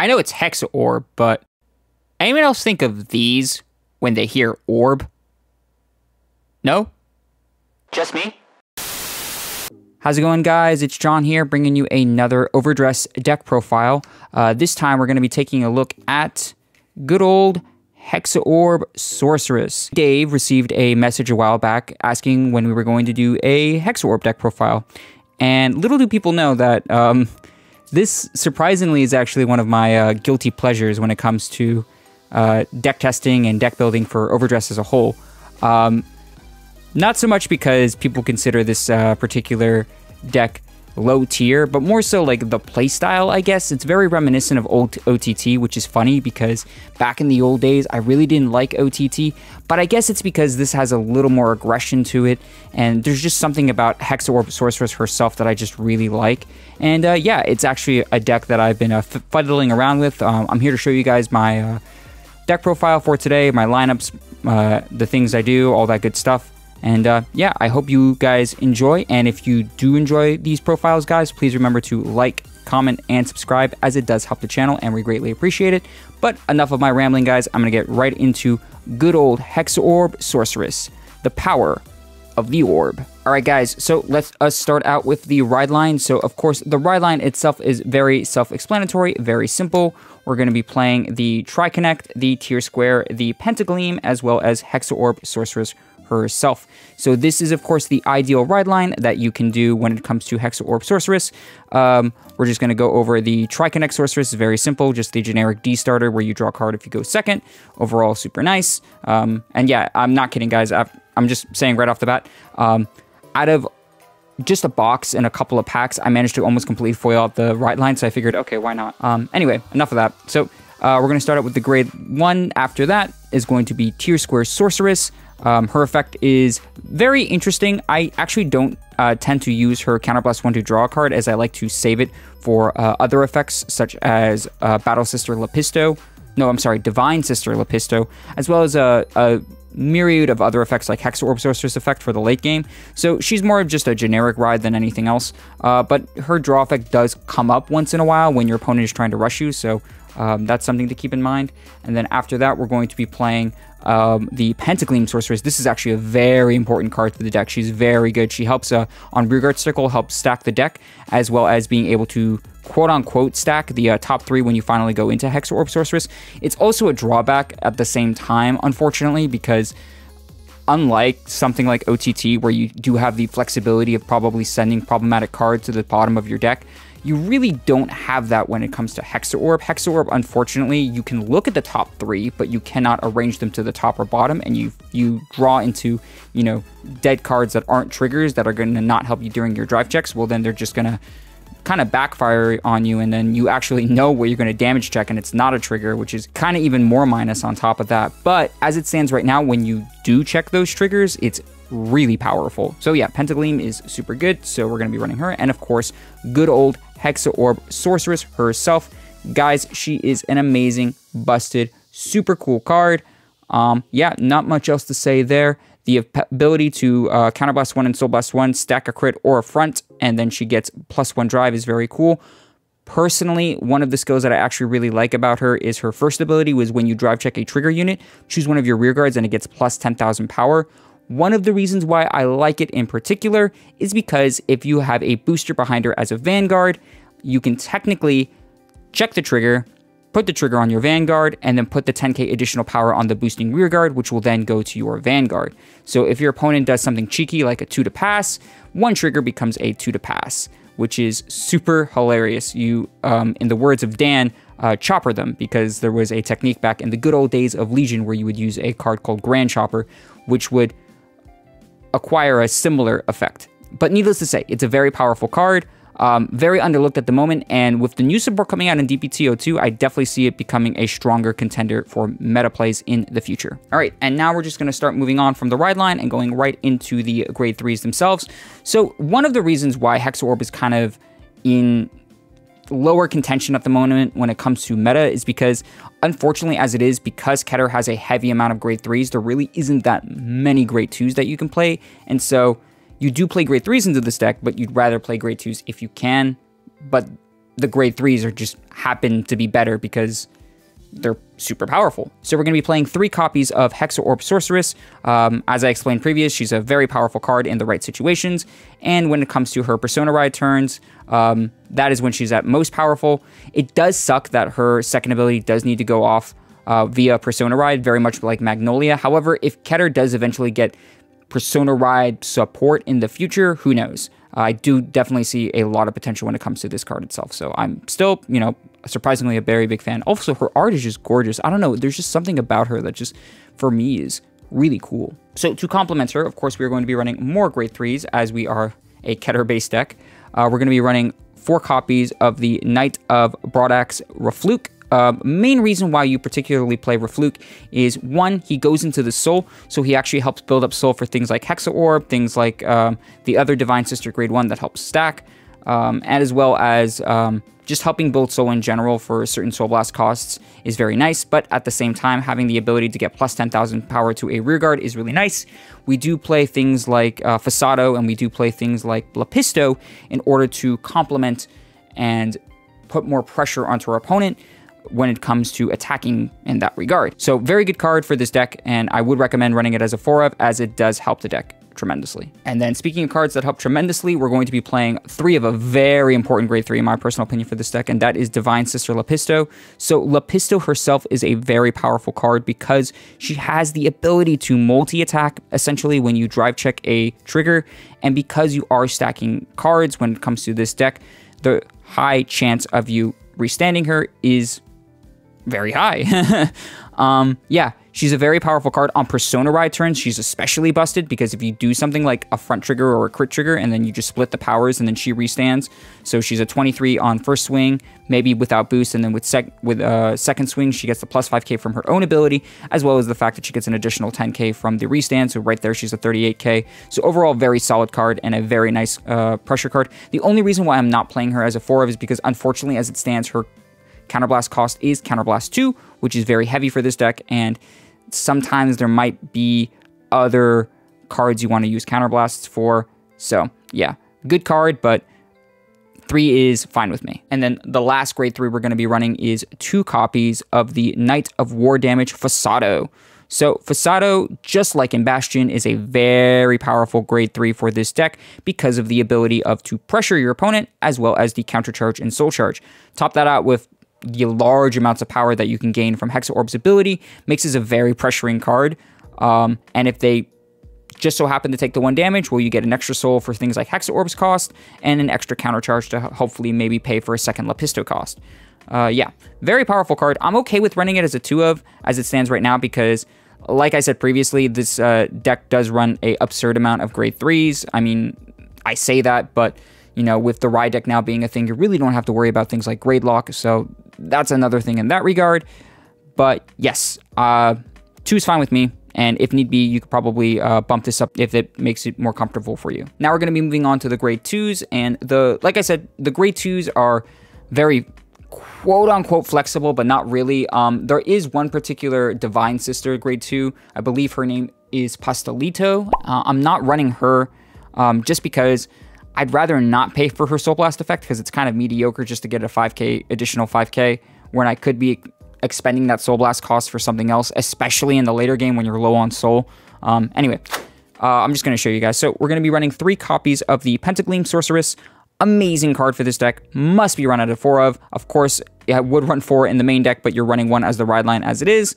I know it's Hexaorb, but anyone else think of these when they hear orb? No? Just me? How's it going, guys? It's John here, bringing you another Overdress deck profile. This time, we're going to be taking a look at good old Hexaorb Sorceress. Dave received a message a while back asking when we were going to do a Hexaorb deck profile. And little do people know that this, surprisingly, is actually one of my guilty pleasures when it comes to deck testing and deck building for Overdress as a whole. Not so much because people consider this particular deck low tier, but more so like the playstyle, I guess. It's very reminiscent of old OTT, which is funny because back in the old days, I really didn't like OTT, but I guess it's because this has a little more aggression to it, and there's just something about Hexaorb Sorceress herself that I just really like. And yeah, it's actually a deck that I've been fiddling around with. I'm here to show you guys my deck profile for today, my lineups, the things I do, all that good stuff. And yeah, I hope you guys enjoy. And if you do enjoy these profiles, guys, please remember to like, comment, and subscribe, as it does help the channel, and we greatly appreciate it. But enough of my rambling, guys. I'm going to get right into good old Hexaorb Sorceress, the power of the orb. All right, guys, so let's start out with the ride line. So, of course, the ride line itself is very self-explanatory, very simple. We're going to be playing the Tri-Connect, the Tier Square, the Pentagleam, as well as Hexaorb Sorceress herself. So this is, of course, the ideal ride line that you can do when it comes to Hexaorb Sorceress. We're just going to go over the Tri-Connect Sorceress. It's very simple, just the generic D starter where you draw a card if you go second. Overall, super nice. And yeah, I'm not kidding, guys. I'm just saying right off the bat, out of just a box and a couple of packs, I managed to almost completely foil out the ride line, so I figured, okay, why not? Anyway, enough of that. So we're going to start out with the grade 1. After that is going to be Tier Square Sorceress. Her effect is very interesting. I actually don't tend to use her Counterblast 1 to draw a card, as I like to save it for other effects, such as Battle Sister Lepisto. No, I'm sorry, Divine Sister Lepisto, as well as a myriad of other effects like Hexaorb Sorceress effect for the late game. So she's more of just a generic ride than anything else. But her draw effect does come up once in a while when your opponent is trying to rush you, so that's something to keep in mind. And then after that, we're going to be playing the Pentagleam Sorceress. This is actually a very important card for the deck. She's very good. She helps on Rearguard Circle, helps stack the deck, as well as being able to quote-unquote stack the top 3 when you finally go into Hexaorb Sorceress. It's also a drawback at the same time, unfortunately, because unlike something like OTT, where you do have the flexibility of probably sending problematic cards to the bottom of your deck, you really don't have that when it comes to Hexaorb. Hexaorb, unfortunately, you can look at the top 3, but you cannot arrange them to the top or bottom, and you draw into, you know, dead cards that aren't triggers that are going to not help you during your drive checks. Well, then they're just going to kind of backfire on you, and then you actually know where you're going to damage check, and it's not a trigger, which is kind of even more minus on top of that. But as it stands right now, when you do check those triggers, it's really powerful. So yeah, Pentagleam is super good, so we're going to be running her. And of course, good old Hexaorb Sorceress herself. Guys, she is an amazing, busted, super cool card. Yeah, not much else to say there. The ability to Counterblast 1 and Soul Blast 1, stack a crit or a front, and then she gets +1 drive is very cool. Personally, one of the skills that I actually really like about her is her first ability was when you drive check a trigger unit, choose one of your rear guards and it gets plus 10,000 power. One of the reasons why I like it in particular is because if you have a booster behind her as a Vanguard, you can technically check the trigger, put the trigger on your Vanguard, and then put the 10k additional power on the boosting rear guard, which will then go to your Vanguard. So if your opponent does something cheeky like a 2 to pass, one trigger becomes a 2 to pass, which is super hilarious. You, in the words of Dan, chopper them, because there was a technique back in the good old days of Legion where you would use a card called Grand Chopper, which would acquire a similar effect. But needless to say, it's a very powerful card. Very underlooked at the moment, and with the new support coming out in DPTO2, I definitely see it becoming a stronger contender for meta plays in the future. All right, and now we're just going to start moving on from the ride line and going right into the grade 3s themselves. So one of the reasons why Hexaorb is kind of in lower contention at the moment when it comes to meta is because, unfortunately, as it is, because Keter has a heavy amount of grade 3s, there really isn't that many grade 2s that you can play, and so you do play grade 3s into this deck, but you'd rather play grade 2s if you can. But the grade 3s are just happen to be better because they're super powerful. So we're going to be playing 3 copies of Hexaorb Sorceress. As I explained previous, she's a very powerful card in the right situations. And when it comes to her Persona Ride turns, that is when she's at most powerful. It does suck that her second ability does need to go off via Persona Ride, very much like Magnolia. However, if Keter does eventually get Persona Ride support in the future, who knows? I do definitely see a lot of potential when it comes to this card itself. So I'm still, you know, surprisingly a very big fan. Also, her art is just gorgeous. I don't know, there's just something about her that just, for me, is really cool. So to complement her, of course, we're going to be running more grade 3s as we are a Keter-based deck. We're going to be running 4 copies of the Knight of Broadaxe Rafluke. Main reason why you particularly play Rafluke is, 1, he goes into the soul, so he actually helps build up soul for things like Hexaorb, things like the other Divine Sister grade 1 that helps stack, and as well as just helping build soul in general for certain Soul Blast costs is very nice, but at the same time, having the ability to get plus 10,000 power to a rearguard is really nice. We do play things like Fasado, and we do play things like Lapisto in order to complement and put more pressure onto our opponent when it comes to attacking in that regard. So very good card for this deck, and I would recommend running it as a 4-of, as it does help the deck tremendously. And then speaking of cards that help tremendously, we're going to be playing 3 of a very important grade 3 in my personal opinion for this deck, and that is Divine Sister Lapisto. So Lapisto herself is a very powerful card because she has the ability to multi-attack essentially when you drive check a trigger, and because you are stacking cards when it comes to this deck, the high chance of you restanding her is very high. Yeah, she's a very powerful card. On Persona Ride turns, she's especially busted because if you do something like a front trigger or a crit trigger and then you just split the powers and then she restands, so she's a 23 on first swing, maybe without boost, and then with second swing she gets the plus 5k from her own ability, as well as the fact that she gets an additional 10k from the restand, so right there she's a 38k. So overall, very solid card and a very nice pressure card. The only reason why I'm not playing her as a 4-of is because unfortunately, as it stands, her Counterblast cost is Counterblast 2, which is very heavy for this deck, and sometimes there might be other cards you want to use Counterblasts for. So yeah, good card, but 3 is fine with me. And then the last grade 3 we're going to be running is 2 copies of the Knight of War Damage Fasado. So Fasado, just like in Bastion, is a very powerful grade 3 for this deck because of the ability of to pressure your opponent, as well as the counter charge and soul charge. Top that out with the large amounts of power that you can gain from Hexaorb's ability, makes this a very pressuring card. And if they just so happen to take the 1 damage, well, you get an extra soul for things like Hexaorb's cost and an extra counter charge to hopefully maybe pay for a second Lapisto cost. Yeah, very powerful card. I'm okay with running it as a 2-of as it stands right now because, like I said previously, this deck does run a absurd amount of grade 3s. I mean, I say that, but you know, with the Ride deck now being a thing, you really don't have to worry about things like grade lock, so that's another thing in that regard. But yes, 2 is fine with me, and if need be, you could probably bump this up if it makes it more comfortable for you. Now we're going to be moving on to the grade 2s, and like I said, the grade 2s are very quote-unquote flexible, but not really. There is one particular Divine Sister grade 2. I believe her name is Pastelito. I'm not running her just because I'd rather not pay for her Soul Blast effect because it's kind of mediocre just to get a 5k, additional 5k, when I could be expending that Soul Blast cost for something else, especially in the later game when you're low on soul. Anyway, I'm just going to show you guys. So we're going to be running 3 copies of the Pentagleam Sorceress. Amazing card for this deck. Must be run at a 4-of. Of course, it would run 4 in the main deck, but you're running 1 as the ride line as it is.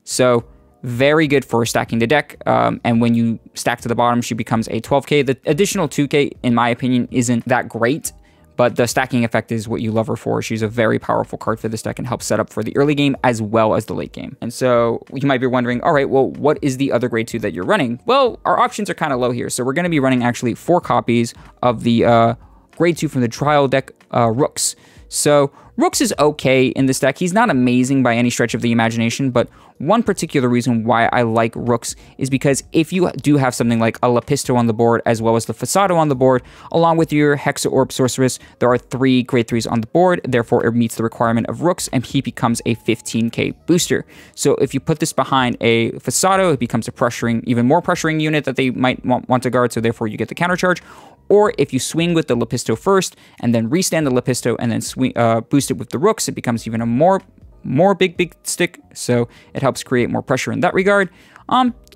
So very good for stacking the deck, and when you stack to the bottom, she becomes a 12k. The additional 2k, in my opinion, isn't that great, but the stacking effect is what you love her for. She's a very powerful card for this deck and helps set up for the early game as well as the late game. And so you might be wondering, all right, well, what is the other grade 2 that you're running? Well, our options are kind of low here, so we're going to be running actually 4 copies of the grade 2 from the trial deck, Rooks. So Rooks is okay in this deck. He's not amazing by any stretch of the imagination, but one particular reason why I like Rooks is because if you do have something like a Lapisto on the board, as well as the Fasado on the board, along with your Hexaorb Sorceress, there are 3 grade 3s on the board, therefore it meets the requirement of Rooks, and he becomes a 15k booster. So if you put this behind a Fasado, it becomes a pressuring, even more pressuring unit that they might want to guard, so therefore you get the counter charge. Or if you swing with the Lepisto first and then restand the Lepisto and then swing, boost it with the Rooks, it becomes even a more big stick. So it helps create more pressure in that regard.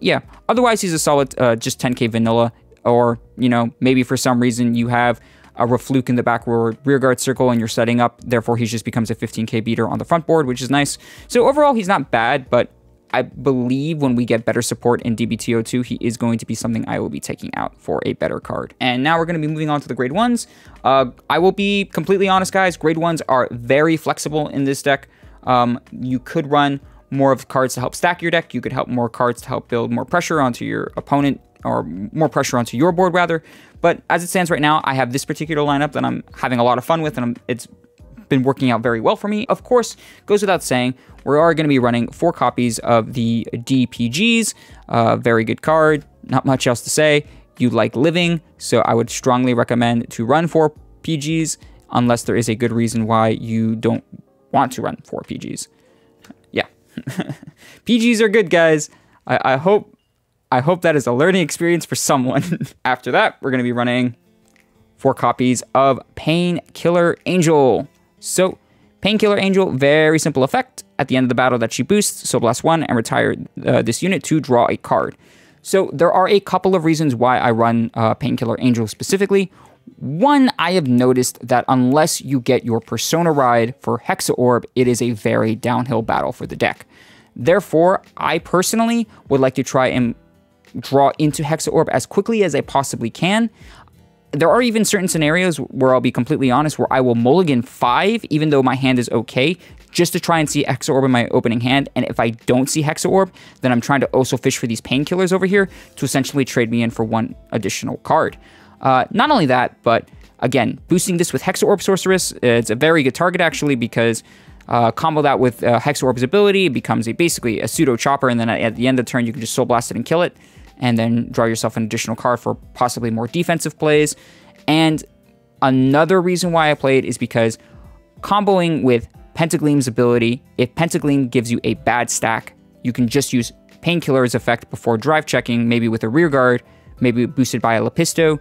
Yeah, otherwise he's a solid just 10k vanilla. Or, you know, maybe for some reason you have a Refluke in the back row rear guard circle and you're setting up, therefore he just becomes a 15k beater on the front board, which is nice. So overall he's not bad, but I believe when we get better support in DBTO2, he is going to be something I will be taking out for a better card. And now we're going to be moving on to the grade 1s. I will be completely honest, guys, grade 1s are very flexible in this deck. You could run more of cards to help stack your deck. You could help more cards to help build more pressure onto your opponent, or more pressure onto your board rather. But as it stands right now, I have this particular lineup that I'm having a lot of fun with, and it's been working out very well for me. Of course, goes without saying, we are going to be running 4 copies of the DPGs. Very good card, not much else to say. You like living, so I would strongly recommend to run 4 PGs, unless there is a good reason why you don't want to run 4 PGs. Yeah. PGs are good, guys. I hope that is a learning experience for someone. After that, we're going to be running 4 copies of Painkiller Angel. So, Painkiller Angel, very simple effect. At the end of the battle that she boosts, Soul Blast 1 and retire this unit to draw a card. So, there are a couple of reasons why I run Painkiller Angel specifically. One, I have noticed that unless you get your Persona Ride for Hexaorb, it is a very downhill battle for the deck. Therefore, I personally would like to try and draw into Hexaorb as quickly as I possibly can. There are even certain scenarios where I'll be completely honest, where I will mulligan 5, even though my hand is okay, just to try and see Hexaorb in my opening hand. And if I don't see Hexaorb, then I'm trying to also fish for these painkillers over here to essentially trade me in for 1 additional card. Not only that, but again, boosting this with Hexaorb Sorceress, it's a very good target actually, because combo that with Hexaorb's ability, it becomes basically a pseudo chopper, and then at the end of the turn you can just Soul Blast it and kill it, and then draw yourself an additional card for possibly more defensive plays. And another reason why I play it is because comboing with Pentagleam's ability, if Pentagleam gives you a bad stack, you can just use Painkiller's effect before drive checking, maybe with a rear guard, maybe boosted by a Lepisto,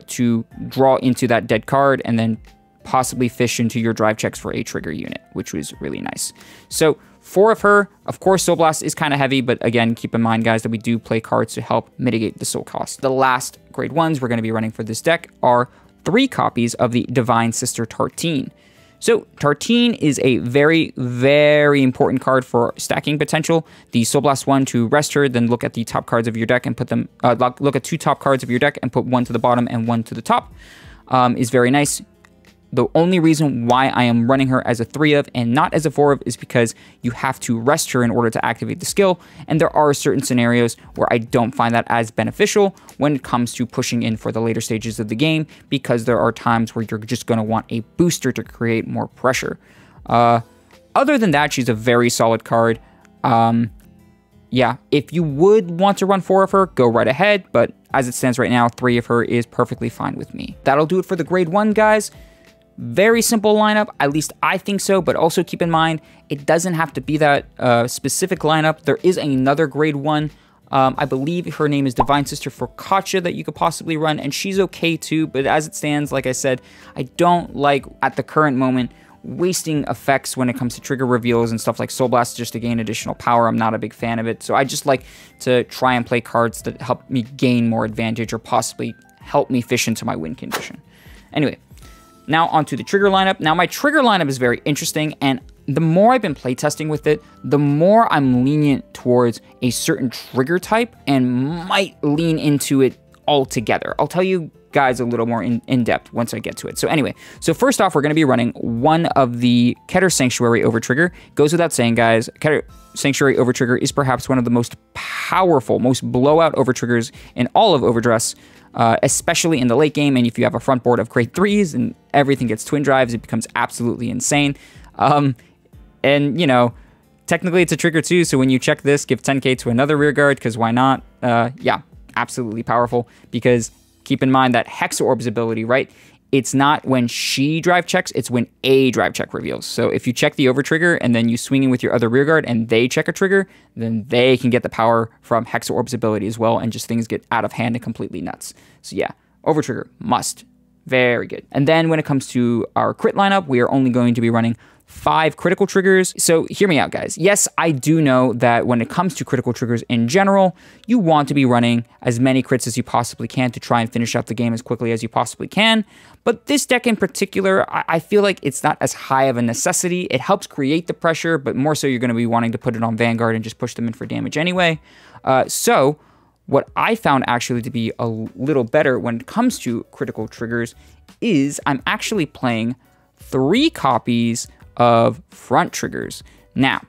to draw into that dead card, and then possibly fish into your drive checks for a trigger unit, which was really nice. So 4 of her. Of course, Soul Blast is kind of heavy, but again, keep in mind, guys, that we do play cards to help mitigate the soul cost. The last grade 1s we're going to be running for this deck are 3 copies of the Divine Sister Tartine. So Tartine is a very, very important card for stacking potential. The Soul Blast 1 to rest her, then look at the top cards of your deck and put them, look at 2 top cards of your deck and put 1 to the bottom and 1 to the top, is very nice. The only reason why I am running her as a 3 of and not as a 4 of is because you have to rest her in order to activate the skill, and there are certain scenarios where I don't find that as beneficial when it comes to pushing in for the later stages of the game, because there are times where you're just going to want a booster to create more pressure. Other than that, she's a very solid card. Yeah, if you would want to run 4 of her, go right ahead, but as it stands right now, 3 of her is perfectly fine with me. That'll do it for the grade 1, guys. Very simple lineup, at least I think so, but also keep in mind, it doesn't have to be that specific lineup. There is another grade 1, I believe her name is Divine Sister Focaccia, that you could possibly run, and she's okay too, but as it stands, like I said, I don't like, at the current moment, wasting effects when it comes to trigger reveals and stuff like Soul Blast just to gain additional power. I'm not a big fan of it, so I just like to try and play cards that help me gain more advantage or possibly help me fish into my win condition. Anyway, now onto the trigger lineup. Now my trigger lineup is very interesting, and the more I've been playtesting with it, the more I'm lenient towards a certain trigger type and might lean into it altogether. I'll tell you guys a little more in depth once I get to it. So anyway, so first off, we're going to be running 1 of the Keter Sanctuary Overtrigger. Goes without saying, guys, Keter Sanctuary Overtrigger is perhaps one of the most powerful, most blowout overtriggers in all of Overdress, especially in the late game. And if you have a front board of grade 3s and everything gets twin drives, it becomes absolutely insane. And, you know, technically it's a trigger too, so when you check this, give 10k to another rear guard, because why not? Yeah, absolutely powerful, because keep in mind that Hexaorb's ability, right? It's not when she drive checks, it's when a drive check reveals. So if you check the overtrigger and then you swing in with your other rear guard and they check a trigger, then they can get the power from Hexaorb's ability as well, and just things get out of hand and completely nuts. So yeah, Overtrigger, must. Very good. And then when it comes to our crit lineup, we are only going to be running 5 critical triggers. So hear me out, guys. Yes, I do know that when it comes to critical triggers in general, you want to be running as many crits as you possibly can to try and finish out the game as quickly as you possibly can. But this deck in particular, I feel like it's not as high of a necessity. It helps create the pressure, but more so you're going to be wanting to put it on Vanguard and just push them in for damage anyway. So what I found actually to be a little better when it comes to critical triggers is I'm actually playing 3 copies of front triggers. Now,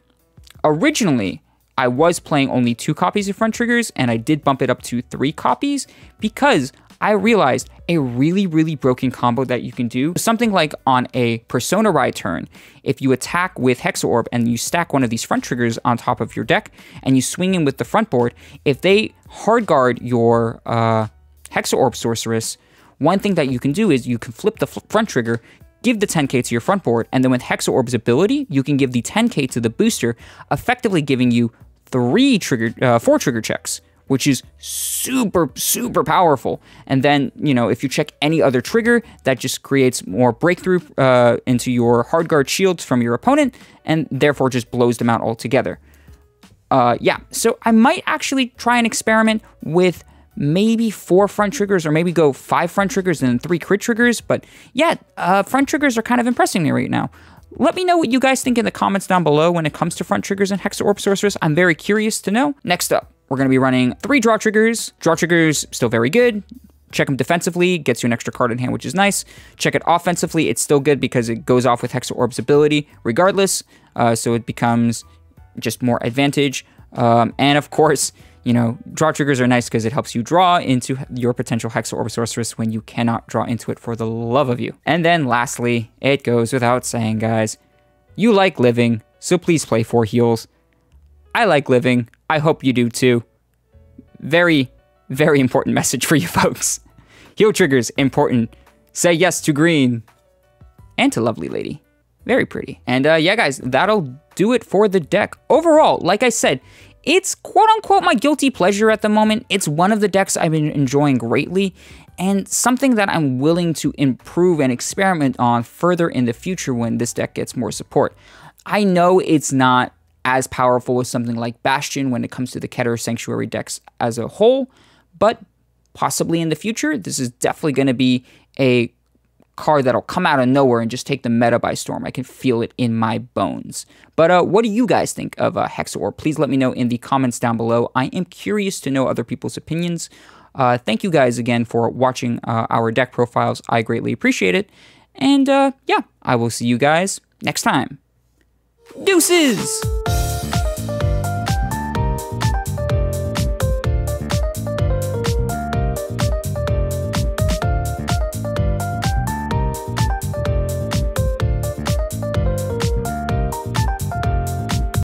originally, I was playing only 2 copies of front triggers, and I did bump it up to 3 copies because I realized a really, really broken combo that you can do. Something like on a Persona Ride turn, if you attack with Hexaorb and you stack one of these front triggers on top of your deck, and you swing in with the front board, if they hard guard your Hexaorb Sorceress, one thing that you can do is you can flip the front trigger, give the 10k to your front board, and then with Hexaorb's ability, you can give the 10k to the booster, effectively giving you 4 trigger checks, which is super, super powerful. And then, you know, if you check any other trigger, that just creates more breakthrough into your hard guard shields from your opponent, and therefore just blows them out altogether. Yeah, so I might actually try and experiment with maybe 4 front triggers, or maybe go 5 front triggers and then 3 crit triggers. But yeah, front triggers are kind of impressing me right now. Let me know what you guys think in the comments down below when it comes to front triggers and Hexaorb Sorceress. I'm very curious to know. Next up, we're going to be running 3 draw triggers. Draw triggers, still very good. Check them defensively, gets you an extra card in hand, which is nice. Check it offensively, it's still good because it goes off with Hexaorb's ability regardless. So it becomes just more advantage. And of course, you know, draw triggers are nice because it helps you draw into your potential Hexaorb Sorceress when you cannot draw into it for the love of you. And then lastly, it goes without saying, guys, you like living, so please play 4 heals. I like living. I hope you do too. Very, very important message for you folks. Heal triggers, important. Say yes to green. And to lovely lady. Very pretty. And yeah, guys, that'll do it for the deck. Overall, like I said, it's quote-unquote my guilty pleasure at the moment. It's one of the decks I've been enjoying greatly, and something that I'm willing to improve and experiment on further in the future when this deck gets more support. I know it's not as powerful as something like Bastion when it comes to the Keter Sanctuary decks as a whole, but possibly in the future, this is definitely going to be a card that'll come out of nowhere and just take the meta by storm. I can feel it in my bones. But what do you guys think of Hexaorb? Please let me know in the comments down below. I am curious to know other people's opinions. Thank you guys again for watching our deck profiles. I greatly appreciate it. And yeah, I will see you guys next time. Deuces!